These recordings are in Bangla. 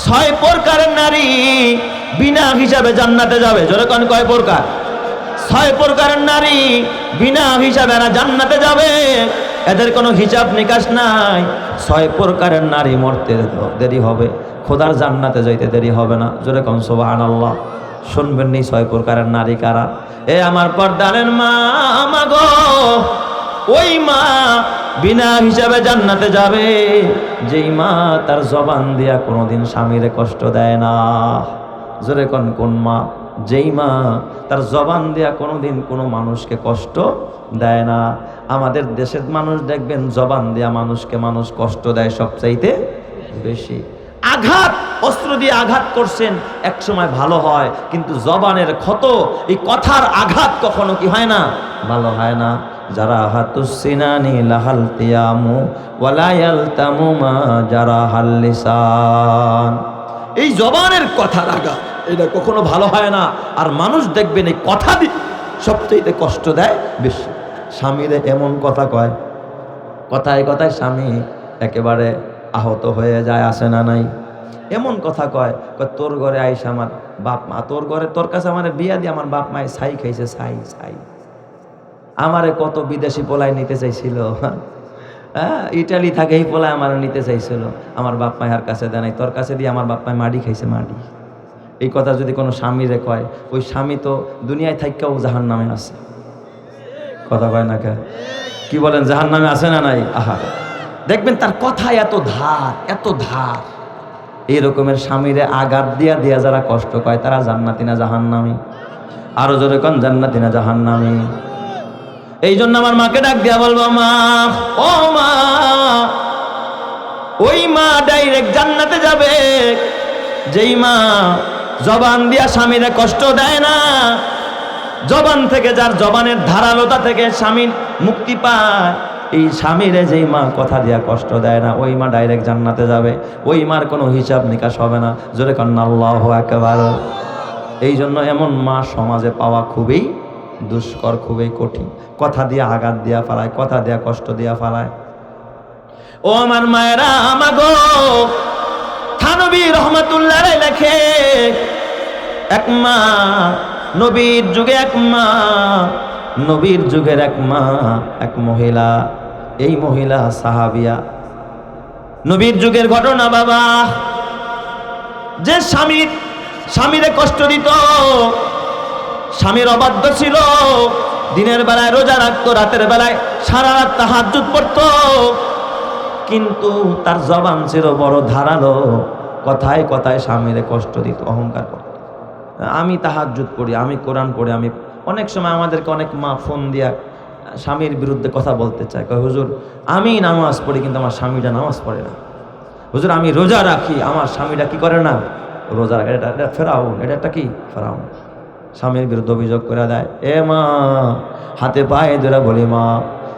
ছয় প্রকারের নারী বিনা হিসাবে জান্নাতে যাবে। জোরে কোন কয় প্রকার? ছয় প্রকারের নারী বিনা হিসাবে এরা জান্নাতে যাবে। এদের কোনো হিসাব নিকাশ নাই। ছয় প্রকারের নারী মরতে দেরি হবে, খোদার জান্নাতে যাইতে দেরি হবে না। জোরে কোন সুবহানাল্লাহ। শুনবেন নি ছয় প্রকারের নারী কারা? এ আমার পর্দারের মা, মা গো, ওই মা বিনা হিসাবে জান্নাতে যাবে যেই মা তার জবান দিয়া কোনোদিন স্বামীরে কষ্ট দেয় না। জোরে কোন কোন মা? যেই মা তার জবান দিয়া কোনোদিন কোনো মানুষকে কষ্ট দেয় না। আমাদের দেশের মানুষ দেখবেন জবান দিয়া মানুষকে মানুষ কষ্ট দেয় সবচাইতে বেশি। আঘাত, অস্ত্র দিয়ে আঘাত করছেন, এক সময় ভালো হয়, কিন্তু জবানের ক্ষত, এই কথার আঘাত কখনো কি হয় না? ভালো হয় না। যারা হাতুসিনানি লাহাল তিয়ামু ওয়ালা ইয়ালতামু মা যারা হাল লিসান। এই জবানের কথার আঘাত এটা কখনো ভালো হয় না। আর মানুষ দেখবেন এই কথা দিয়ে সবচেয়ে কষ্ট দেয় বেশি। স্বামীরে এমন কথা কয়, কথায় কথায় স্বামী একেবারে আহত হয়ে যায়, আসে না নাই? এমন কথা কয়, তোর ঘরে আইসা আমার বাপ মা, তোর ঘরে তোর কাছে আমার বিয়া দিয়ে আমার বাপ মায় ছাই খাইছে, ছাই ছাই। আমারে কত বিদেশি পোলায় নিতে চাইছিল, হ্যাঁ, ইটালি থাকে এই পোলায় আমার নিতে চাইছিল, আমার বাপ মায়ের কাছে দেয় নাই, তোর কাছে দিয়ে আমার বাপ মায় মাড়ি খাইছে, মাড়ি। এই কথা যদি কোনো স্বামীরে কয়, ওই স্বামী তো দুনিয়ায় থাইকাও জাহান নামে আছে। কথা কয় না কে? কি বলেন, জাহান নামে আছে না নাই? আহা, দেখবেন তার কথায় এত ধার, এত ধার। এই রকমের স্বামীরে আঘাত দিয়া দিয়া যারা কষ্ট পায় তারা জান্নাতি না জাহান্নামী? আরো জোরে কোন, জান্নাতি না জাহান্নামী? এই জন্য আমার মাকে ডাক দিয়া বলবো, মা, ও মা, ওই মা ডাইরেক্ট জান্নাতে যাবে যেই মা জবান দিয়া স্বামীরে কষ্ট দেয় না। জবান থেকে, যার জবানের ধারালোতা থেকে স্বামীর মুক্তি পায়, এই স্বামীরে যেই মা কথা দিয়া কষ্ট দেয় না, ওই মা ডাইরেক্ট জান্নাতে যাবে। ওই মার কোনো হিসাব নিকাশ হবে না। জোরে কন্না আল্লাহু আকবার। এই জন্য এমন মা সমাজে পাওয়া খুবই দুষ্কর, খুবই কঠিন। কথা দিয়া আঘাত দিয়া ফেলায়, কথা দিয়া কষ্ট দিয়া ফেলায়। ও আমার মায়েরা, আমাগো থানবী রহমাতুল্লাহ আলাইহি লেখে, এক মা, নবীর যুগে এক মা, নবীর যুগের এক মা, এক মহিলা। এই মহিলা সাহাবিয়া, নবীর যুগের ঘটনা বাবা। যে স্বামীরে কষ্ট দিত, স্বামীর অবাধ্য ছিল, দিনের বেলায় রোজা রাখতো, রাতের বেলায় সারা রাত তাহাজ্জুদ পড়তো, কিন্তু তার জবান ছিল বড় ধারালো, কথায় কথায় স্বামীরে কষ্ট দিত, অহংকার করত। আমি তাহাজ্জুদ পড়ি, আমি কোরআন পড়ি, আমি অনেক সময় আমাদেরকে অনেক মা ফোন দিয়া স্বামীর বিরুদ্ধে কথা বলতে চায়, কয় হুজুর আমি নামাজ পড়ি কিন্তু আমার স্বামীটা নামাজ পড়ে না। হুজুর আমি রোজা রাখি, আমার স্বামীটা কি করে না, রোজা রাখে। এটা ফেরাউন, এটা একটা কি ফেরাউন। স্বামীর বিরুদ্ধে অভিযোগ করে দেয়। এ মা, হাতে পায়ে ধরে বলি, মা,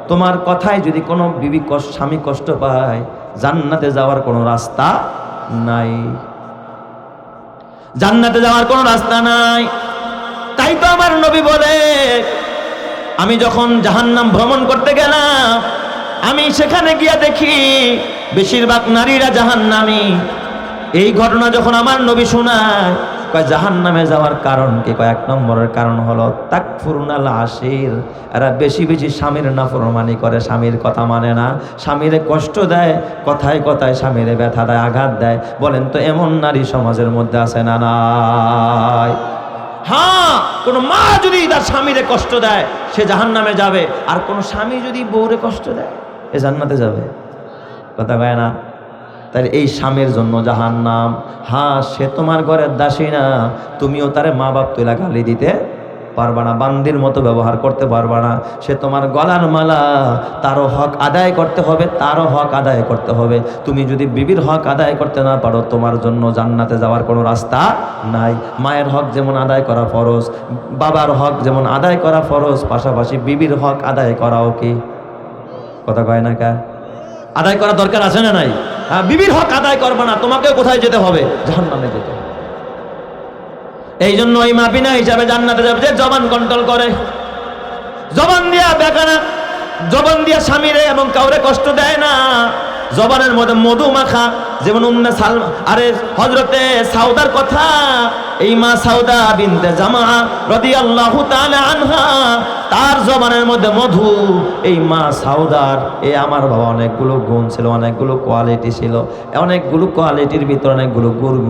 তোমার কথায় যদি কোনো বিবি স্বামী কষ্ট পায়, জান্নাতে যাওয়ার কোনো রাস্তা নাই, জান্নাতে যাওয়ার কোনো রাস্তা নাই। তাই তো আমার নবী বলে, আমি যখন জাহান্নাম ভ্রমণ করতে গেলাম, আমি সেখানে গিয়া দেখি বেশিরভাগ নারীরা জাহান্নামী। এই ঘটনা যখন আমার নবী শোনায়, কয় জাহান্নামে যাওয়ার কারণ কি? কয় এক নম্বরের কারণ হলো তাকফুরুনাল আশির, এরা বেশি বেশি স্বামীর নাফরমানি করে, স্বামীর কথা মানে না, স্বামীরে কষ্ট দেয়, কথায় কথায় স্বামীরে ব্যথা দেয়, আঘাত দেয়। বলেন তো এমন নারী সমাজের মধ্যে আছে না নাই? হ্যাঁ, কোন মা যদি তার স্বামীরে কষ্ট দেয় সে জাহান্নামে যাবে, আর কোন স্বামী যদি বউরে কষ্ট দেয় এ জান্নাতে যাবে। কথা কয় না? তাই এই স্বামীর জন্য জাহান্নাম। হ্যাঁ, সে তোমার ঘরের দাসী না, তুমিও তারে মা বাপ তুইলা গালি দিতে পারবা না, বান্দির মতো ব্যবহার করতে পারবা না। সে তোমার গলার মালা, তারও হক আদায় করতে হবে, তারও হক আদায় করতে হবে। তুমি যদি বিবির হক আদায় করতে না পারো, তোমার জন্য জান্নাতে যাওয়ার কোনো রাস্তা নাই। মায়ের হক যেমন আদায় করা ফরজ, বাবার হক যেমন আদায় করা ফরজ, পাশাপাশি বিবির হক আদায় করাও কি? কথা কয় না কা? আদায় করা দরকার আছে না নাই? হ্যাঁ, বিবির হক আদায় করবে না, তোমাকেও কোথায় যেতে হবে? জাহান্নামে যেতে হবে। এই জন্য ওই মা বিনা হিসাবে জান্নাতে যাবে যে জবান কন্ট্রোল করে, জবান দিয়া বেগানা, জবান দিয়া স্বামীরে এবং কাউরে কষ্ট দেয় না, জবানের মধ্যে মধু মাখা যেমন উম্মে সালমা, আরে হযরতে সাউদার কথা, এই মা সাউদা বিনতে জামা রাদিয়াল্লাহু তাআলা আনহা, তার জবানের মধ্যে মধু। এই মা সাউদার আমার বাবা অনেকগুলো গুণ ছিল, অনেকগুলো কোয়ালিটি ছিল, অনেকগুলো কোয়ালিটির ভিতরে অনেকগুলো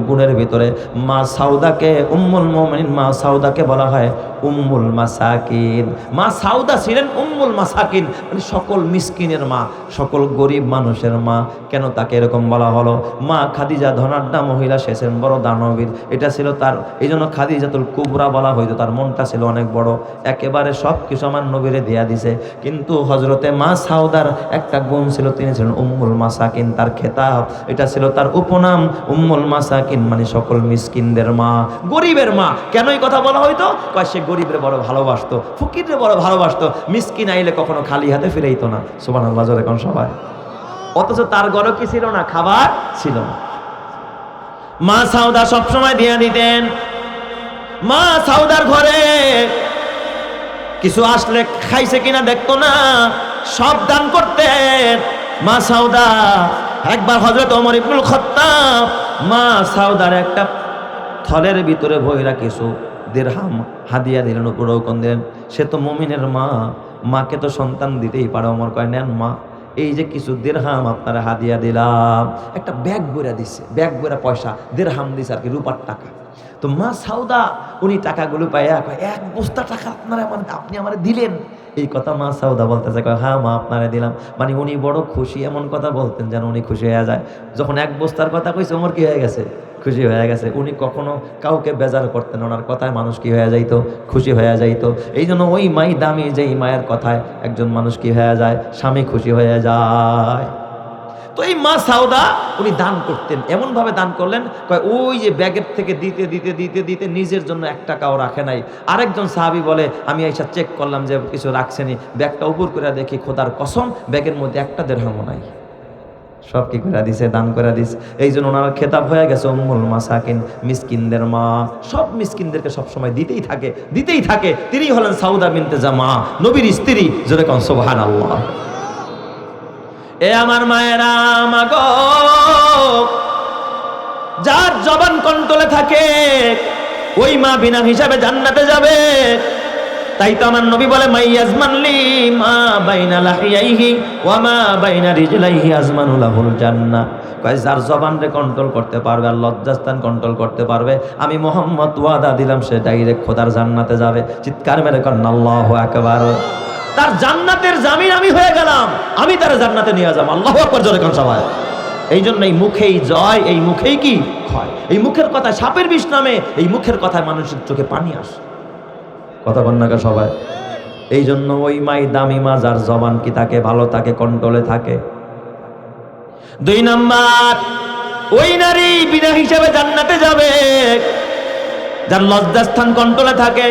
গুণের ভিতরে মা সাউদাকে, উম্মুল মুমিনিন মা সাউদাকে বলা হয় উম্মুল মাসাকিন। মা সাউদা ছিলেন উম্মুল মাসাকিন, মানে সকল মিসকিনের মা, সকল গরিব মানুষের মা। কেন তাকে এরকম বলা হলো? মা খাদিজা ধনাঢ্যা মহিলা, সে ছিলেন বড় দানবীর, এটা ছিল তার, এই জন্য খাদিজাতুল কুবরা বলা হইতো। তার মনটা ছিল অনেক বড়, একেবারে সব কিছু আমার নবীরে দিয়া দিছে। কিন্তু হযরতে মা সাউদার একটা গুণ ছিল, তিনি ছিলেন উম্মুল মাসাকিন। তার খেতাব, এটা ছিল তার উপনাম, উম্মুল মাসাকিন, মানে সকল মিসকিনদের মা, গরিবের মা। কেন এই কথা বলা হইতো? কয় সে গরিবরে বড় ভালোবাসতো, ফকিরে বড় ভালোবাসতো, মিসকিন আইলে কখনো খালি হাতে ফিরাইতো না। সুবহানাল্লাহ জোরে কোন সবাই। অথচ তার ঘরে কি ছিল না? খাবার ছিল না। মা সাউদা সবসময় দিয়া দিতেন। মা সাউদার ঘরে কিছু আসলে খাইছে কিনা দেখতো না, সব দান করতেন মা সাউদা। একবার হযরত ওমর ইবনুল খাত্তাব মা সাউদার একটা থলের ভিতরে ভইরা কিছু দিরহাম হাদিয়া দিলেন, উপরৌকন দিলেন। সে তো মুমিনের মা, মাকে তো সন্তান দিতেই পারে। ওমর কয়, নেন মা, এই যে কিছু দিরহাম আপনারা হাদিয়া দিলাম। একটা ব্যাগ বইরা দিচ্ছে, ব্যাগ বইরা পয়সা, দিরহাম দিছে আর কি, রূপার টাকা। তো মা সাউদা উনি টাকাগুলো পাইয়া কয়, এক বস্তা টাকা আপনারা আপনি আমারে দিলেন। এই কথা মা সাউদা বলতেছে, কয় হ্যাঁ মা আপনারে দিলাম। মানে উনি বড় খুশি, এমন কথা বলতেন যেন উনি খুশি হয়ে যায়। যখন এক বস্তার কথা কইছে, ওমর কি হয়ে গেছে? খুশি হয়ে গেছে। উনি কখনো কাউকে বেজার করতেন, ওনার কথায় মানুষ কি হয়ে যাইতো? খুশি হয়ে যাইতো। এই জন্য ওই মাই দামি, যে এই মায়ের কথায় একজন মানুষ কি হয়ে যায়? স্বামী খুশি হয়ে যায়। তো এই মা সাউদা উনি দান করতেন, এমন ভাবে দান করলেন, কয় ওই যে ব্যাগের থেকে দিতে দিতে দিতে দিতে নিজের জন্য এক টাকাও রাখে নাই। আরেকজন সাহাবী বলে, আমি এসে চেক করলাম যে কিছু রাখছেনি, ব্যাগটা উপর করে দেখি খোদার কসম ব্যাগের মধ্যে একটা দেরহামও নাই। সব কি করে দিছে? দান করে দিছে। এই জন্য ওনার খেতাব হয়ে গেছে উম্মুল মাসাকিন, মিসকিনদের মা। সব মিসকিনদেরকে সবসময় দিতেই থাকে, দিতেই থাকে। তিনি হলেন সাউদা বিনতে জামা, নবীর স্ত্রী। জোরে কোন সুবহানাল্লাহ। এ আমার মায়েরা, মাগো, যার জবান কন্ট্রোলে থাকে ওই মা বিনা হিসাবে জান্নাতে যাবে। তাই তো আমার নবী বলে, মাইয়াজমানলি মা বাইনা লাহিয়াইহি ওয়া মা বাইনা রিজলাইহি আজমানু লাহুল জান্নাহ। কয় যার জবানরে কন্ট্রোল করতে পারবে আর লজ্জাস্থান কন্ট্রোল করতে পারবে, আমি মুহাম্মদ ওয়াদা দিলাম সে ডাইরেক্ট খোদার জান্নাতে যাবে। চিৎকার মেরে করেন আল্লাহু আকবার। তার জান্নাতের জামিন আমি হয়ে গেলাম, আমি তার জান্নাতে নিয়ে যাব। আল্লাহু আকবার জোরে কোন সবাই। এই জন্য এই মুখেই জয়, এই মুখেই কি ক্ষয়। এই মুখের কথা সাপের বিষ নামে, এই মুখের কথায় মানুষের চোখে পানি আসে। কথা বল না সবাই। এই জন্য ওই মাই দামি মা, যার জবান কি থাকে? ভালো থাকে, কন্ট্রোলে থাকে। 2 নাম্বার, ওই নারী বিনা হিসাবে জান্নাতে যাবে যার লজ্জাস্থান কন্ট্রোলে থাকে।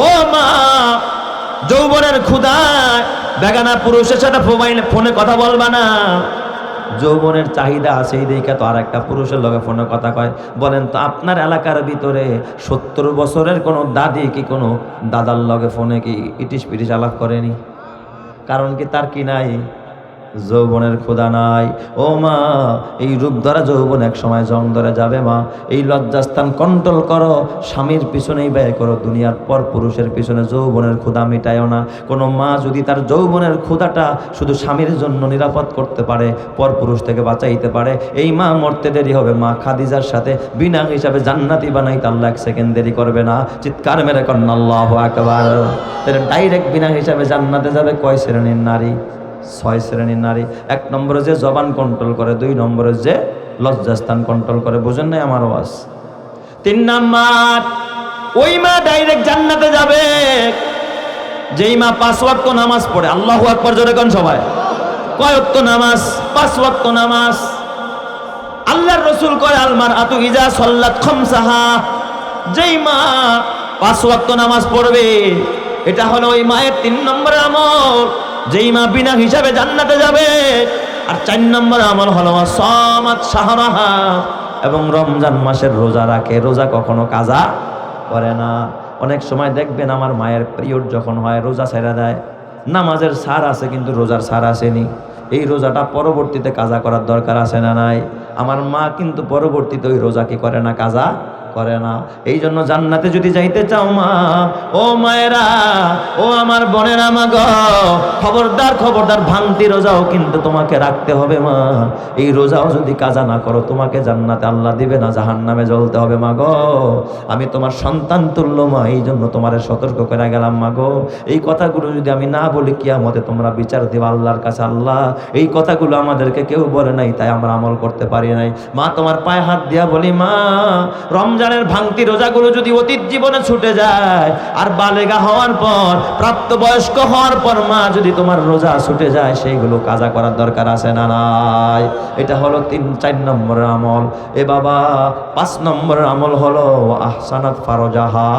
ও মা, যৌবনের ক্ষুধায় বেগানা পুরুষের সাথে ফোনে কথা বলবা না। যৌবনের চাহিদা আছে এই দিকে তো আর একটা পুরুষের লগে ফোনে কথা কয়। বলেন তো আপনার এলাকার ভিতরে 70 বছরের কোনো দাদি কি কোনো দাদার লগে ফোনে কি ইটিস পিটিস আলাপ করেনি? কারণ কি তার কি নাই? যৌবনের ক্ষুধা নাই। ও মা, এই রূপ ধরা যৌবন এক সময় জং ধরে যাবে মা। এই লজ্জাস্থান কন্ট্রোল করো, স্বামীর পিছনেই ব্যয় করো, দুনিয়ার পর পুরুষের পিছনে যৌবনের ক্ষুধা মিটায়ও না। কোনো মা যদি তার যৌবনের ক্ষুধাটা শুধু স্বামীর জন্য নিরাপদ করতে পারে, পর পুরুষ থেকে বাঁচাইতে পারে, এই মা মরতে দেরি হবে। মা খাদিজার সাথে বিনা হিসাবে জান্নাতি বানাইতে আল্লাহ 1 সেকেন্ড দেরি করবে না। চিৎকার মেরে করেন আল্লাহু আকবার। তাহলে ডাইরেক্ট বিনা হিসাবে জান্নাতে যাবে কয় শ্রেণীর নারী? 6 শ্রেণীর নারী। 1 নম্বরে যে জবান কন্ট্রোল করে, 2 নম্বরে যে লজ্জাস্থান কন্ট্রোল করে। বুঝেন নাই আমার আওয়াজ? 3 নাম্বার, ওই মা ডাইরেক্ট জান্নাতে যাবে যেই মা 5 ওয়াক্ত নামাজ পড়ে। আল্লাহু আকবার জোরে কোন সবাই। কয় ওয়াক্ত নামাজ? 5 ওয়াক্ত নামাজ। আল্লাহর রাসূল কয় আল মারআতু ইজা সাল্লাত খামসাহা, যেই মা 5 ওয়াক্ত নামাজ পড়বে, এটা হলো ওই মায়ের 3 নম্বর আমল, যেই মা বিনা হিসাবে জান্নাতে যাবে। আর 4 নম্বর আমল হলো সামাত শাহরাহা, এবং রমজান মাসের রোজা রাখে। রোজা কখনো কাজা করে না। অনেক সময় দেখবেন আমার মায়ের পিরিয়ড যখন হয় রোজা ছেড়ে দেয়। নামাজের সার আছে কিন্তু রোজার সার আসেনি। এই রোজাটা পরবর্তীতে কাজা করার দরকার আছে না নাই? আমার মা কিন্তু পরবর্তীতে ওই রোজা কি করে না, কাজা করে না। এই জন্য জান্নাতে যদি যাইতে চাও মা, ও মায়েরা, ও আমার বোনেরা, মা গো, খবরদার খবরদার, ভাঙতি রোজাও কিন্তু তোমাকে রাখতে হবে মা। এই রোজাও যদি কাজা না করো, তোমাকে জান্নাতে আল্লাহ দিবে না, জাহান্নামে জ্বলতে হবে মা গো। আমি তোমার সন্তান তুল্য মা, এই জন্য তোমারে সতর্ক করে গেলাম মা গো। এই কথাগুলো যদি আমি না বলি, কিয়ামতে তোমরা বিচার দিবা আল্লাহর কাছে। আল্লাহ, এই কথাগুলো আমাদেরকে কেউ বলে নাই, তাই আমরা আমল করতে পারি নাই। মা, তোমার পায়ে হাত দিয়া বলি মা, রমজানের ভাঙতি রোজাগুলো যদি অতীত জীবনে ছুটে যায়, আর বালেগা হওয়ার পর, প্রাপ্তবয়স্ক হওয়ার পর মা, যদি তোমার রোজা ছুটে যায়, সেইগুলো কাজা করার দরকার আছে না নাই? এটা হলো 3-4 নম্বরের আমল। এ বাবা, 5 নম্বরের আমল হলো আহসানাত ফারজাহা,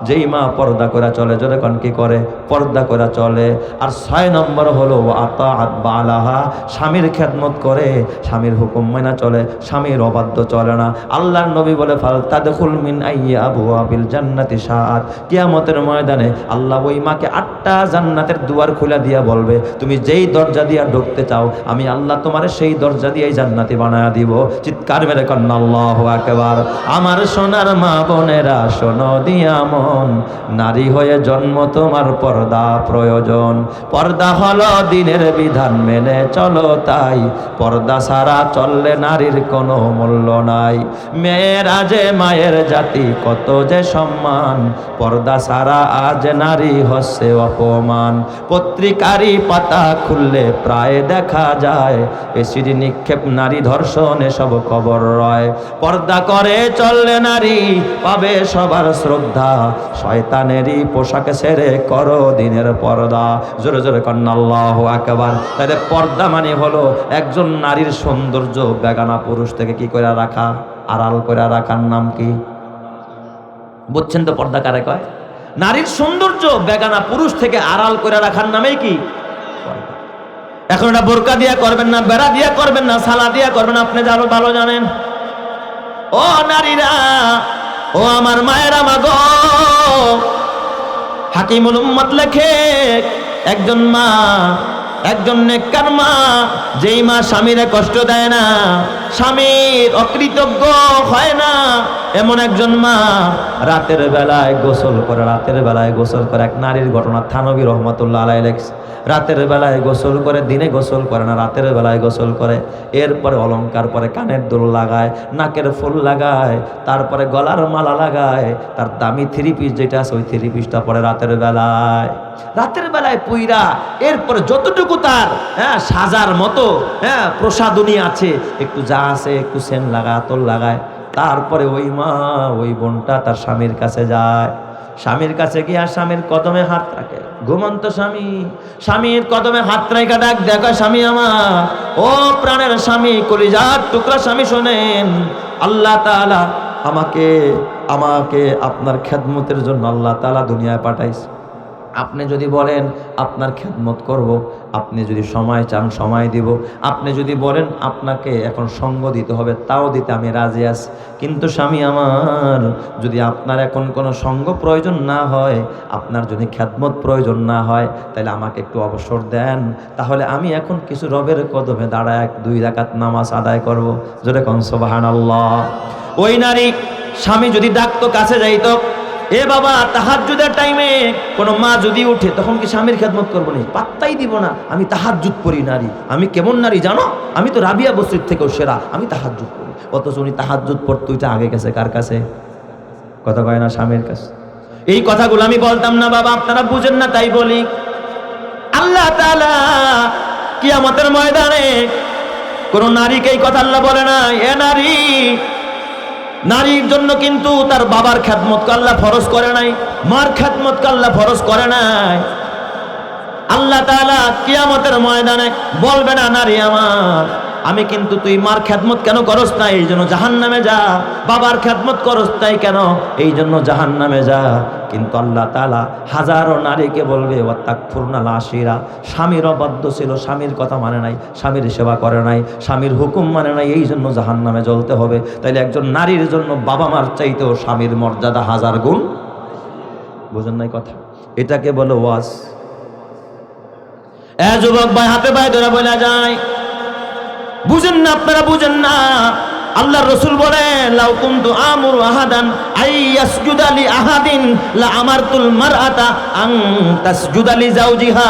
যেই মা পর্দা করে চলে, যখন কি করে, পর্দা করে চলে। আর 6 নম্বর হলো আতাআত বালাহা, স্বামীর খেদমত করে, স্বামীর হুকুম মেনে চলে, স্বামীর অবাধ্য চলে না। আল্লাহর নবী বলে, ফালতাদখুল মিন আইয়্যা আবওয়াবিল জান্নাতি শাআত, কিয়ামতের ময়দানে আল্লাহ ওই মাকে 8টা জান্নাতের দুয়ার খুলে দিয়া বলবে, তুমি যেই দরজা দিয়া ঢুকতে চাও, আমি আল্লাহ তোমারে সেই দরজা দিয়েই জান্নাতি বানায়া দিব। চিৎকার মেরে কন্না আল্লাহু আকবার। আমার সোনার মা বোনেরা, শোনো দিয়া মন, নারী হয়ে জন্ম তোমার পর্দা প্রয়োজন। পর্দা হলো দিনের বিধান, মেনে চলো তাই, পর্দা ছাড়া চললে নারীর কোনো মূল্য নাই। মেয়েরা যে মায়ের জাতি, কত যে সম্মান, পর্দা ছাড়া আজ নারী হচ্ছে অপমান। পত্রিকারি পাতা খুললে প্রায় দেখা যায়, এসিড নিক্ষেপ, নারী ধর্ষণ, এসব খবর রয়। পর্দা করে চললে নারী পাবে সবার শ্রদ্ধা, শয়তানেরই পোশাক ছেড়ে করো দিনের পর্দা। জোরে জোরে কন্না আল্লাহু আকবার। তাহলে পর্দা মানে হলো একজন নারীর সৌন্দর্য বেগানা পুরুষ থেকে কি করে রাখা, আড়াল করে রাখার নাম কি? বুঝছেন তো পর্দা কারে কয়? নারীর সৌন্দর্য বেগানা পুরুষ থেকে আড়াল করে রাখার নামেই কি পর্দা। এখন এটা বোরকা দিয়া করবেন না, বেড়া দিয়া করবেন না, সালা দিয়া করবেন, আপনি যারো ভালো জানেন। ও নারীরা, ও আমার মায়েরা, মা গো, হাকিমুল উম্মত লেখে, একজন মা, একজন নেককার মা, যেই মা স্বামীরে কষ্ট দেয় না, স্বামীর অকৃতজ্ঞ হয় না, এমন একজন মা রাতের বেলায় গোসল করে, রাতের বেলায় গোসল করে। এক নারীর ঘটনা থানবী রহমতুল্লাহ আলাইহি লেখছে, রাতের বেলায় গোসল করে, দিনে গোসল করে না, রাতের বেলায় গোসল করে। এরপরে অলংকার পরে, কানের দুল লাগায়, নাকের ফুল লাগায়, তারপরে গলার মালা লাগায়, তার দামি 3 পিস যেটা আছে ওই 3 পিসটা পরে রাতের বেলায়, রাতের বেলায় পুইরা। এরপরে যতটুকু তার সাজার মতো প্রসাদনী আছে, একটু যা আছে, একটু সেন লাগায়, আতর লাগায়। তারপরে ওই মা, ওই বোনটা তার স্বামীর কাছে যায়। স্বামীর কাছে গিয়ে আর স্বামীর কদমে হাত রাখে, ঘুমন্ত স্বামী, স্বামীর কদমে হাত রাখা ডাক দেখা, স্বামী আমার, ও প্রাণের স্বামী, কলিজার টুকরা স্বামী, শোনেন, আল্লাহ তাআলা আমাকে আপনার খেদমতের জন্য আল্লাহ তাআলা দুনিয়ায় পাঠাইছে। আপনি যদি বলেন আপনার খেদমত করব, আপনি যদি সময় চান সময় দিব, আপনি যদি বলেন আপনাকে এখন সঙ্গ দিতে হবে, তাও দিতে আমি রাজি আছি। কিন্তু স্বামী আমার, যদি আপনার এখন কোনো সঙ্গ প্রয়োজন না হয়, আপনার যদি খেদমত প্রয়োজন না হয়, তাহলে আমাকে একটু অবসর দেন, তাহলে আমি এখন কিছু রবের কদমে দাঁড়ায় 2 রাকাত নামাজ আদায় করব। জোরে কোন সুবহানাল্লাহ। ওই নারী স্বামী যদি ডাকতো, কাছে যাইতো, এ বাবা, তাহাজ্জুদের টাইমে কোনো মা যদি উঠে, তখন কি স্বামীর খেদমত করবো না? পাত্তাই দিব না। আমি তাহাজ্জুদ পড়ি নারী, আমি কেমন নারী জানো? আমি তো রাবিয়া বসরির থেকেও সেরা, আমি তাহাজ্জুদ পড়ি। অথচ উনি তাহাজ্জুদ পড়তে ওইটা আগে গেছে কার কাছে? কথা কয় না, স্বামীর কাছে। এই কথাগুলো আমি বলতাম না বাবা, আপনারা বুঝেন না তাই বলি। আল্লাহ তাআলা কিয়ামতের ময়দানে কোন নারীকে এই কথা আল্লাহ বলে না, এ নারী, নারীর জন্য কিন্তু তার বাবার খেদমত আল্লাহ ফরজ করে নাই, মার খেদমত আল্লাহ ফরজ করে নাই। আল্লাহ তাআলা কিয়ামতের ময়দানে বলবে না, নারী আমার, আমি কিন্তু তুই মার খেদমত কেন করস না, এই জন্য জাহান্নামে যা। বাবার খেদমত করস তাই কেন, এই জন্য জাহান্নামে যা। কিন্তু আল্লাহ তাআলা হাজারো নারীকে বলবে, ওয়াতাকফুরনাল আশিরা, স্বামীর অবাধ্য ছিল, স্বামীর কথা মানে নাই, স্বামীর সেবা করে নাই, স্বামীর হুকুম মানে নাই, এই জন্য জাহান্নামে জ্বলতে হবে। তাইলে একজন নারীর জন্য বাবা মার চাইতেও স্বামীর মর্যাদা 1000 গুণ। বোঝেন নাই কথা? এটাকে বলে ওয়াজ। যুবক ভাই, হাতে পায়ে ধরে বলা যায়, বুঝেন না আপনারা, বুঝেন না। আল্লাহর রাসূল বলেন, লাউ কুনতু আমুরু আহাদান আইয়াসজুদা লি আহাদিন লা আমারতুল মারআতা আন তাসজুদা লি যাওজিহা।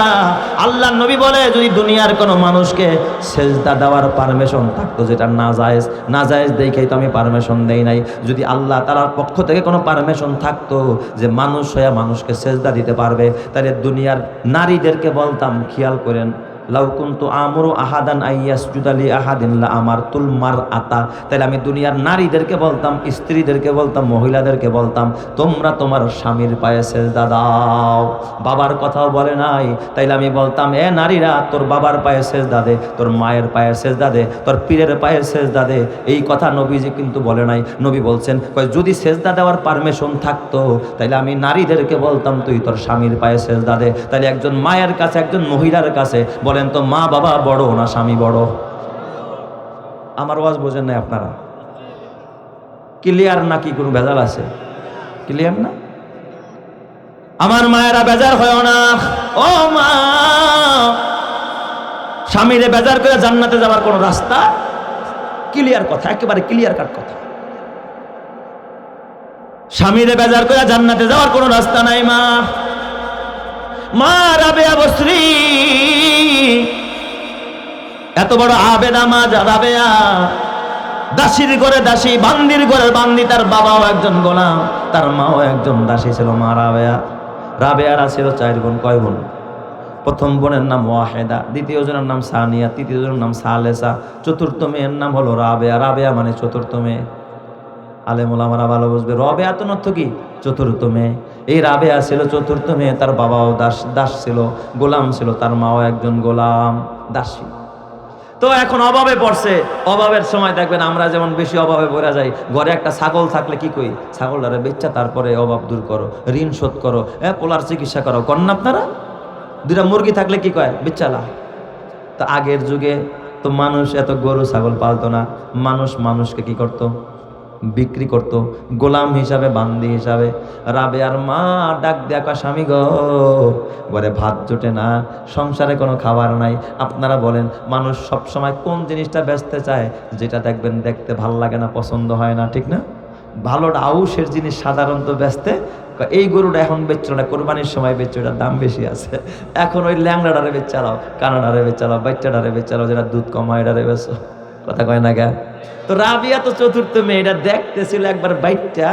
আল্লাহর নবী বলে, যদি দুনিয়ার কোনো মানুষকে সেজদা দেওয়ার পারমিশন থাকতো, যেটা নাজায়েজ, নাজায়েজ দেখেই তো আমি পারমিশন দেই নাই, যদি আল্লাহ তাআলার পক্ষ থেকে কোনো পারমিশন থাকতো যে মানুষ হয়ে মানুষকে সেজদা দিতে পারবে, তাহলে দুনিয়ার নারীদেরকে বলতাম, খেয়াল করেন, লাউ কুনতু আমুরু আহাদান আইয়াসজুদা লি আহাদিন লা আমারতুল মারআতা, তাহলে আমি দুনিয়ার নারীদেরকে বলতাম, স্ত্রীদেরকে বলতাম, মহিলাদেরকে বলতাম, তোমরা তোমার স্বামীর পায়ে সেজদা দাও। বাবার কথাও বলে নাই, তাইলে আমি বলতাম, এ নারীরা, তোর বাবার পায়ে সেজদা দে, তোর মায়ের পায়ে সেজদা দে, তোর পীরের পায়ে সেজদা দে। এই কথা নবীজি কিন্তু বলে নাই। নবী বলছেন, যদি সেজদা দেওয়ার পারমিশন থাকতো, তাইলে আমি নারীদেরকে বলতাম, তুই তোর স্বামীর পায়ে সেজদা দে। তাইলে একজন মায়ের কাছে, একজন মহিলার কাছে বলেন তো, মা বাবা বড় না স্বামী বড়? আমার ওয়াজ বোঝেন না আপনারা? ক্লিয়ার নাকি কোনো ভেজাল আছে? ক্লিয়ার না? আমার মায়েরা বেজার হয় না। ও মা, স্বামীরে বেজার করে জান্নাতে যাওয়ার কোন রাস্তা? ক্লিয়ার কথা, একেবারে ক্লিয়ার কাট কথা। স্বামীরে বেজার করে জান্নাতে যাওয়ার কোন রাস্তা নাই। মা, মা রাবেয়া বসরি, এত বড় আবেদা মা রাবেয়া, দাসীর ঘরে দাসী, বান্দির ঘরে বান্দি, তার বাবাও একজন গোলাম, তার মাও একজন দাসী ছিল। মা রাবেয়া, রাবেয়ারা ছিল 4 বোন। কয় বোন? প্রথম বোনের নাম ওয়াহেদা, দ্বিতীয় জনের নাম সানিয়া, তৃতীয় জনের নাম সালেসা, চতুর্থ মেয়ের নাম হলো রাবেয়া। রাবেয়া মানে চতুর্থ মেয়ে। আলেম ওলামারা ভালো বুঝবে, রাবেয়া তো অর্থ কি? চতুর্থ মেয়ে। এই রাবেয়া ছিল চতুর্থ মেয়ে, তার বাবাও দাস ছিল, গোলাম ছিল, তার মাও একজন গোলাম, দাসী। তো এখন অভাবে পড়ছে, অভাবের সময় দেখবেন আমরা যেমন বেশি অভাবে পড়া যাই, ঘরে একটা ছাগল থাকলে কি কই, ছাগলটারে বেচ্চা তারপরে অভাব দূর করো, ঋণ শোধ করো, পোলার চিকিৎসা করো, করেন না আপনারা? 2টা মুরগি থাকলে কি কয়, বেচ্চালা। তো আগের যুগে তো মানুষ এত গরু ছাগল পালতো না, মানুষ মানুষকে কি করতো, বিক্রি করত, গোলাম হিসাবে, বান্দি হিসাবে। রাবেয়ার মা ডাক দেখা, স্বামী গো, ঘরে ভাত জোটে না, সংসারে কোনো খাবার নাই। আপনারা বলেন, মানুষ সব সময় কোন জিনিসটা বেচতে চায়? যেটা দেখবেন দেখতে ভাল লাগে না, পছন্দ হয় না, ঠিক না? ভালোটা আউশের জিনিস সাধারণত বেচতে, এই গরুটা এখন বেচছো না, কোরবানির সময় বেচছো, এটার দাম বেশি আছে, এখন ওই ল্যাংড়াটারে বেচালাও, কানাডারে বেচালাও, বাচ্চাটারে বেচালাও, যেটা দুধ কম হয় এটারে বেচো। কথা কয় না গা? তো রাবিয়া তো চতুর্থ মেয়ে, এটা দেখতেছিল একবার বাইটটা,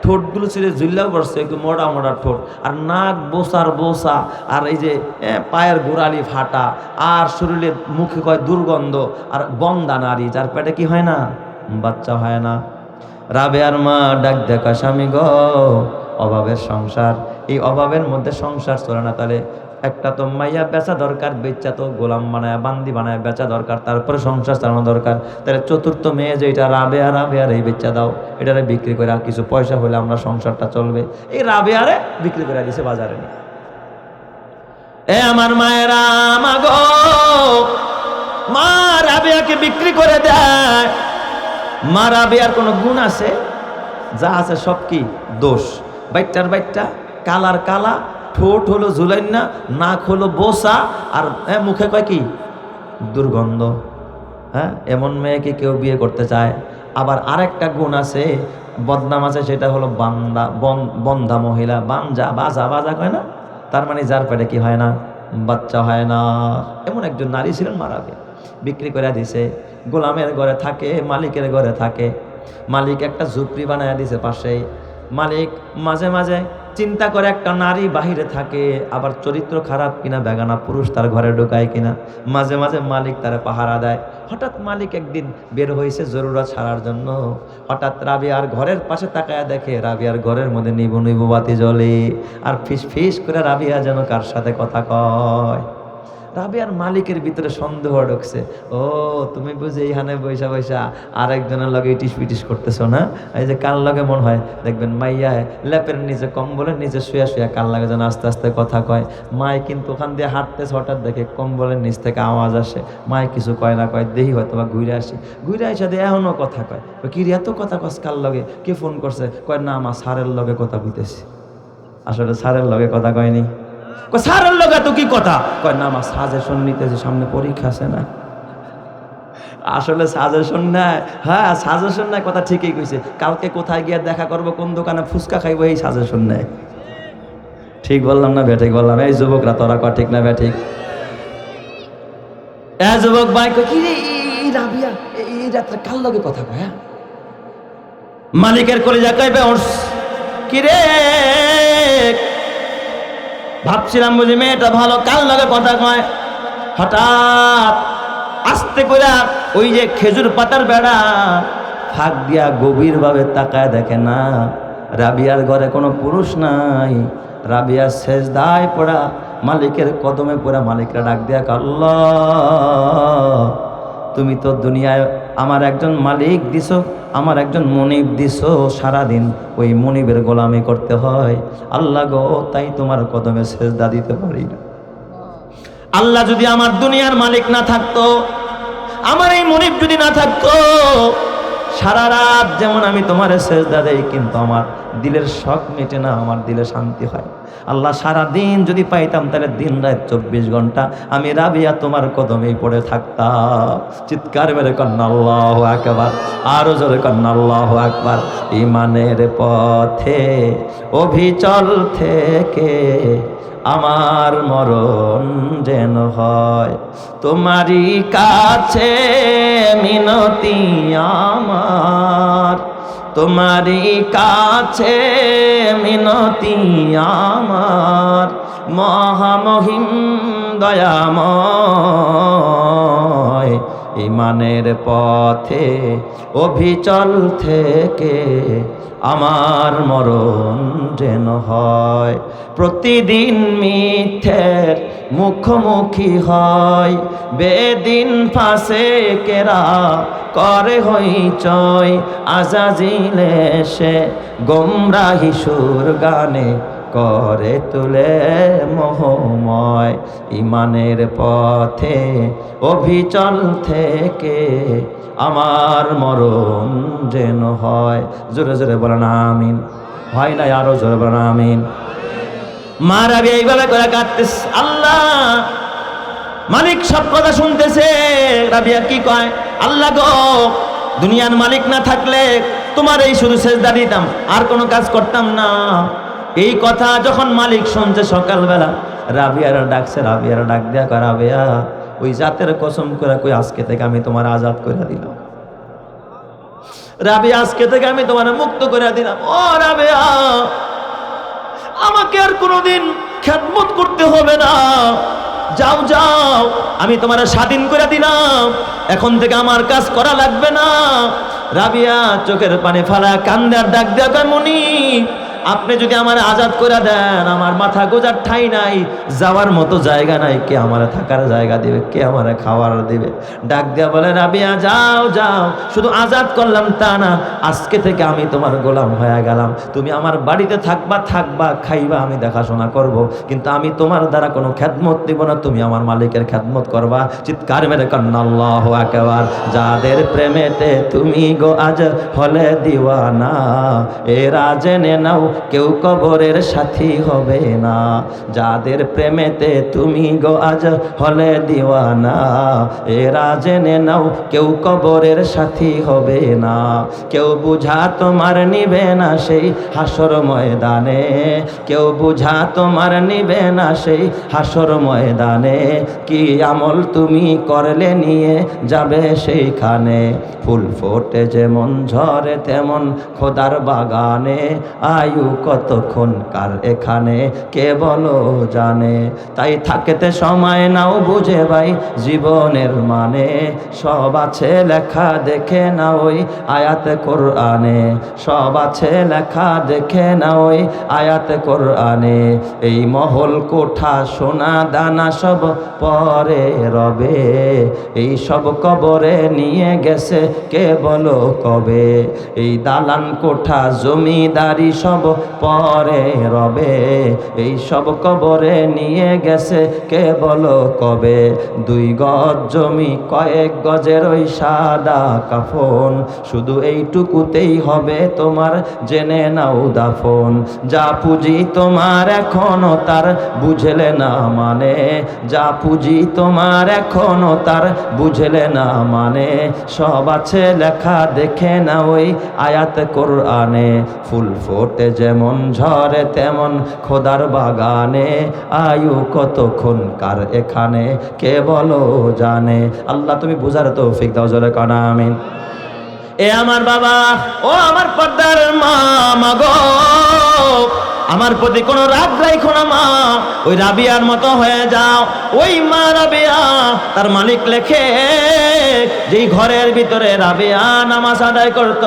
ঠোঁটগুলো ছিল ঝুল্লাও পড়ছে, একটু মোটা মোটা ঠোঁট, আর নাক বোসার বোসা, আর এই যে পায়ের গোড়ালি ফাটা, আর শরীরে মুখে কয় দুর্গন্ধ, আর বন্দা নারী, যার পেটে কি হয় না, বাচ্চা হয় না। রাবেয়ার মা ডাক দেখা, স্বামী গো, অভাবের সংসার, এই অভাবের মধ্যে সংসার চলে না, তাহলে একটা তো মাইয়া বেচা দরকার, বেচা তো গোলাম বানায়, বান্দি বানায় বেচা দরকার, তারপরে সংসার চালানো দরকার। তাহলে চতুর্থ মেয়ে যে এটা রাবেয়া, রাবেয়ার এই বেচা দাও, এটারে বিক্রি করে কিছু পয়সা হলে আমরা সংসারটা চলবে। এই রাবেয়ারে বিক্রি করে দিছে বাজারে। আমার মায়েরা, মা গো, মা রাবেয়াকে বিক্রি করে দেয়। মা রাবেয়ার কোনো গুণ আছে? যা আছে সব কি দোষ। বাইটটার বাইটটা, কালার কালা, ঠোঁট হলো ঝুলাইনা, নাক হলো বোসা, আর মুখে কয় কি দুর্গন্ধ। এমন মেয়েকে কেউ বিয়ে করতে চায়? আবার আরেকটা গুণ আছে, বদনাম আছে, সেটা হলো বন্ধা মহিলা, বাঞ্জা, বাজা বাজা কয় না, তার মানে যার পেটে কি হয় না, বাচ্চা হয় না। এমন একজন নারী ছিলেন, মারা গিয়ে বিক্রি করে দিছে। গোলামের ঘরে থাকে, মালিকের ঘরে থাকে। মালিক একটা ঝুপড়ি বানায় দিছে পাশেই। মালিক মাঝে মাঝে চিন্তা করে, একটা নারী বাহিরে থাকে, আবার চরিত্র খারাপ কিনা, বেগানা পুরুষ তার ঘরে ঢুকায় কিনা, মাঝে মাঝে মালিক তারা পাহারা দেয়। হঠাৎ মালিক একদিন বের হয়েছে জরুরত ছাড়ার জন্য, হঠাৎ রাবিয়ার ঘরের পাশে তাকায় দেখে রাবিয়ার ঘরের মধ্যে নিবু নিবু বাতি জ্বলে, আর ফিস ফিস করে রাবিয়া যেন কার সাথে কথা কয়। রাবিয়ার মালিকের ভিতরে সন্দেহ ঢুকছে, ও তুমি বুঝি এইখানে বৈশা বৈশা আরেকজনের লগে ইটিস পিটিস করতেছো না? এই যে কার লগে মন হয় দেখবেন মাইয়া লেপের নিচে কম্বলের নিচে শুয়া শুয়া কার লাগে যেন আস্তে আস্তে কথা কয়। মায় কিন্তু ওখান দিয়ে হাঁটতেছে, হঠাৎ দেখে কম্বলের নিচ থেকে আওয়াজ আসে। মায় কিছু কয় না, কয় দেহি হয়তো বা ঘুরে আসি, ঘুরে আসা দিয়ে এখনও কথা কয়। কি এত কথা কস কার লগে, কে ফোন করছে? কয় না, আমার স্যারের লগে কথা কইতেছি। আসলে স্যারের লগে কথা কয়নি, কয় স্যারের লগে তো কি কথা? কয় না, আমার সাজেশন নিতেছে, সামনে পরীক্ষা আছে না। আসলে সাজেশন নেয়, হ্যাঁ সাজেশন নেয়, কথা ঠিকই কইছে। কালকে কোথায় গিয়ে দেখা করবো, কোন দোকানে ফুচকা খাইবো, এই সাজেশন নেয়। ঠিক বললাম না বেঠিক বললাম? এই যুবকরা তোরা কয় ঠিক না বেঠিক? যুবক ভাই কয় কি রে এই রাবিয়া এই রাত্রে কার লগে কথা কয়? হ্যাঁ মালিকের কলিজা কইবে কি রে, ভাবছিলাম বুঝি মেয়েটা ভালো, কার লগে কথা কয়? হঠাৎ আস্তে করে ওই যে খেজুর পাতার বেড়া ফাঁক দিয়া গভীর ভাবে তাকায় দেখে না রাবিয়ার ঘরে কোনো পুরুষ নাই। রাবিয়া সেজদায় পড়া, মালিকের কদমে পড়া, মালিকরা ডাক দিয়া আল্লাহ তুমি তো দুনিয়ায় আমার একজন মালিক দিছো, আমার একজন মনিব দিছো, সারাদিন ওই মনিবের গোলামি করতে হয় আল্লাহ গো, তাই তোমার কদমে সেজদা দিতে পারি না। আল্লাহ যদি আমার দুনিয়ার মালিক না থাকতো, আমার এই মনিব যদি না থাকতো, সারা রাত যেমন আমি তোমার সেজদা দেই কিন্তু আমার দিলের শখ মেটে না, আমার দিলে শান্তি হয়। আল্লাহ সারা দিন যদি পাইতাম তাহলে দিন রাত 24 ঘন্টা আমি রাবিয়া তোমার কদমেই পড়ে থাকতাম। চিৎকার মেরে কন্যা আল্লাহু আকবার, আরো জোরে কন্যা আল্লাহু আকবার। ইমানের পথে অভিচল থেকে আমার মরণ যেন হয় তোমারই কাছে মিনতি আমার, তোমারই কাছে মিনতি আমার, মহামহিম দয়াময়। ইমানের পথে অভিচল থেকে আমার মরণ যেন হয়, প্রতিদিন মিথ্যের মুখোমুখি হয়, বেদিন ফাঁসে কেরা করে হইচই, আজাজিলে সে গোমরাহি সুর গানে করে তুলে মোহময়। ইমানের পথে অভিচল থেকে আমার মরণ যেন হয়। জোরে জোরে বলেন আমিন। হয় না আরো জোরে বলেন আমিন। মা রাবিয়া এইভাবে করে কাঁদতেছে, আল্লাহ মালিক সব কথা শুনতেছে। রাবিয়া কি কয়, আল্লাহ গো দুনিয়ার মালিক না থাকলে তোমার এই শুধু সেজদা দিতাম, আর কোনো কাজ করতাম না। এই কথা যখন মালিক শুনছে সকালবেলা রাবিয়ার ডাকছে, রাবিয়ার ডাক দেয়া কয় রাবিয়া ওই জাতের কসম করে কই আজকে থেকে আমি তোমার আজাদ করে দিলাম, রাবিয়া আজকে থেকে আমি তোমার মুক্ত করে দিলাম। ও রাবিয়া আমাকে আর কোনোদিন খেদমত করতে হবে না, যাও যাও আমি তোমার স্বাধীন করে দিলাম, এখন থেকে আমার কাজ করা লাগবে না। রাবিয়া চোখের পানি ফালা কান্দে আর ডাক দেয়া কয় মনি আপনি যদি আমার আজাদ করে দেন আমার মাথা গোজার ঠাই নাই, যাওয়ার মতো জায়গা নাই, কে আমার থাকার জায়গা দিবে, কে আমার খাওয়ার দিবে? ডাক দিয়া বলে রাবিয়া যাও যাও, শুধু আজাদ করলাম তা না, আজকে থেকে আমি তোমার গোলাম হয়ে গেলাম। তুমি আমার বাড়িতে থাকবা, থাকবা খাইবা, আমি দেখাশোনা করব, কিন্তু আমি তোমার দ্বারা কোনো খেদমত দিব না, তুমি আমার মালিকের খেদমত করবা। চিৎকার মেরে কন্যা আল্লাহু আকবার। যাদের প্রেমেতে তুমি গো আজ হলে দিওয়ানা, এরা জেনে নাও কেউ কবরের সাথী হবে না। যাদের প্রেমেতে তুমি গো আজ হলে দিওয়ানা, এরা জেনে নাও কেউ কবরের সাথী হবে না। কেউ বুঝা তোমার নিবে না সেই হাসর ময়দানে, কেউ বুঝা তোমার নিবে না সেই হাসর ময়দানে। কি আমল তুমি করলে নিয়ে যাবে সেইখানে, ফুল ফোটে যেমন ঝরে তেমন খোদার বাগানে, আয়ু কতক্ষণ কার এখানে কে বলো জানে। তাই থাকতে সময় নাও বুঝে ভাই জীবনের মানে, সব আছে লেখা দেখে না ওই আয়াত কোরআনে, সব আছে লেখা দেখে না ওই আয়াত কোরআনে। এই মহল কোঠা সোনা দানা সব পরে রবে, এই সব কবরে নিয়ে গেছে কে বলো কবে। এই দালান কোঠা জমিদারি সব পরে রবে, এই সব কবরে নিয়ে গেছে কে বলো কবে। 2 গজ জমি কয়েক গজের ওই সাদা কাফন, শুধু এইটুকুতেই হবে তোমার জেনে নাও দাফন। যা পুঁজি তোমার এখনো তার বুঝলে না মানে, যা পুঁজি তোমার এখনো তার বুঝলে না মানে, সব আছে লেখা দেখে না ওই আয়াত কোরআনে। ফুল ফোটে যেমন ঝরে তেমন খোদার বাগানে, আয়ু কতক্ষণ কার এখানে কে বলো জানে। আল্লাহ তুমি বুঝার তৌফিক দাও, জোরে কানা আমিন। এ আমার বাবা, ও আমার পর্দার মা, মাগো আমার প্রতি কোনো রাগ রাখো না মা, ওই রাবিয়ার মতো হয়ে যাও। ওই মা রাবিয়া, তার মালিক লেখে যেই ঘরের ভিতরে রাবিয়া নামাজ আদায় করত,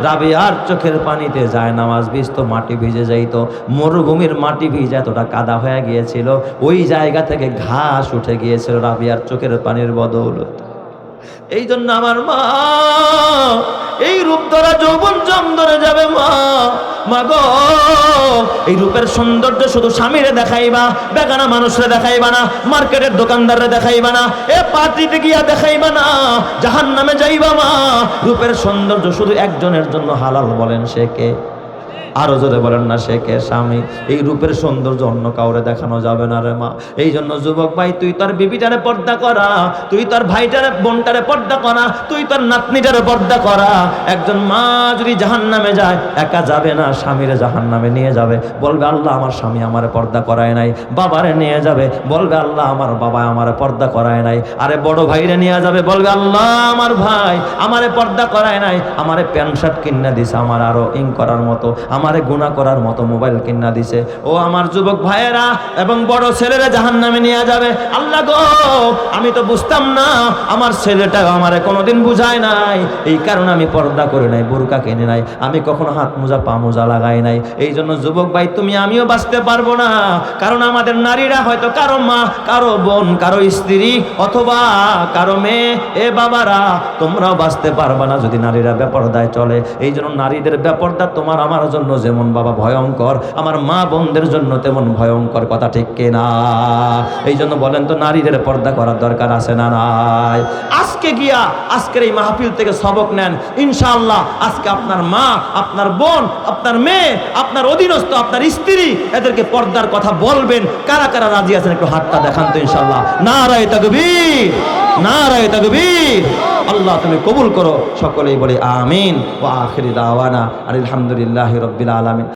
রাবিয়ার চোখের পানিতে যায় নামাজ ভিজতো, মাটি ভিজে যাইতো, মরুভূমির মাটি ভিজে এতটা কাদা হয়ে গিয়েছিল, ওই জায়গা থেকে ঘাস উঠে গিয়েছিল রাবিয়ার চোখের পানির বদৌলত। এই জন্য আমার মা এই রূপ ধরা যৌবন জম ধরে যাবে মা, মাগো এই রূপের সৌন্দর্য শুধু স্বামীরে দেখাইবা, বেগানা মানুষরে দেখাইবা না, মার্কেটের দোকানদাররে দেখাইবা না, এ পার্টিতে গিয়া দেখাইবা না, জাহান্নামে যাইবা মা। রূপের সৌন্দর্য শুধু একজনের জন্য হালাল, বলেন সে কে? আরো জোরে বলেন না সে কে? স্বামী। এই রূপের সৌন্দর্য অন্য কাউরে দেখানো যাবে না রে মা। এই জন্য যুবক ভাই, তুই তোর বিবিটারে পর্দা করা, তুই তোর ভাইটারে বোনটারে পর্দা করা, তুই তোর নাতনিটারে পর্দা করা। একজন মা যদি জাহান্নামে যায়, একা যাবে না, স্বামীরে জাহান্নামে নিয়ে যাবে, বলবে আল্লাহ আমার স্বামী আমারে পর্দা করায় নাই। বাবারে নিয়ে যাবে, বলবে আল্লাহ আমার বাবা আমারে পর্দা করায় নাই। আরে বড় ভাইরে নিয়ে যাবে, বলবে আল্লাহ আমার ভাই আমারে পর্দা করায় নাই, আমারে প্যান্ট শার্ট কিনা দিছে আমার আরো ইং করার মতো, আমারে গুনাহ করার মতো মোবাইল কিনা দিছে। ও আমার যুবক ভাইয়েরা এবং বড় ছেলেরা জাহান্নামে নিয়ে যাবে। আল্লাহ গো, আমি তো বুঝতাম না, আমার ছেলেটা আমারে কোনোদিন বুঝায় নাই, এই কারণে আমি পর্দা করে নাই, বোরকা কিনে নাই, আমি কখনো হাত মোজা পা মোজা লাগাই নাই। এই জন্য যুবক ভাই, তুমি আমিও বাঁচতে পারবো না, কারণ আমাদের নারীরা হয়তো কারো মা, কারো বোন, কারো স্ত্রী অথবা কারো মেয়ে। এ বাবারা, তোমরাও বাঁচতে পারবা না যদি নারীরা বেপরদায় চলে। এই জন্য নারীদের বেপরদা তোমার আমার জন্য যেমন বাবা ভয়ঙ্কর, আমার মা বোনদের জন্য তেমন ভয়ঙ্কর, কথা ঠিক কিনা? এই জন্য বলেন তো, নারীদের পর্দা করার দরকার আছে না নাই? আজকে গিয়া আজকের এই মাহফিল থেকে সবক নেন ইনশাআল্লাহ। আজকে আপনার মা, আপনার বোন, আপনার মেয়ে, আপনার অধীনস্থ, আপনার স্ত্রী, এদেরকে পর্দার কথা বলবেন। কারা কারা রাজি আছেন একটু হাতটা দেখান তো ইনশাআল্লাহ। নারায়ে তাকবীর, নারায়ে তাকবীর। আল্লাহ তুমি কবুল করো, সকলেই বলি আমিন। ওয়া আখিরি দাওয়ানা আলহামদুলিল্লাহি রাব্বিল আলামিন।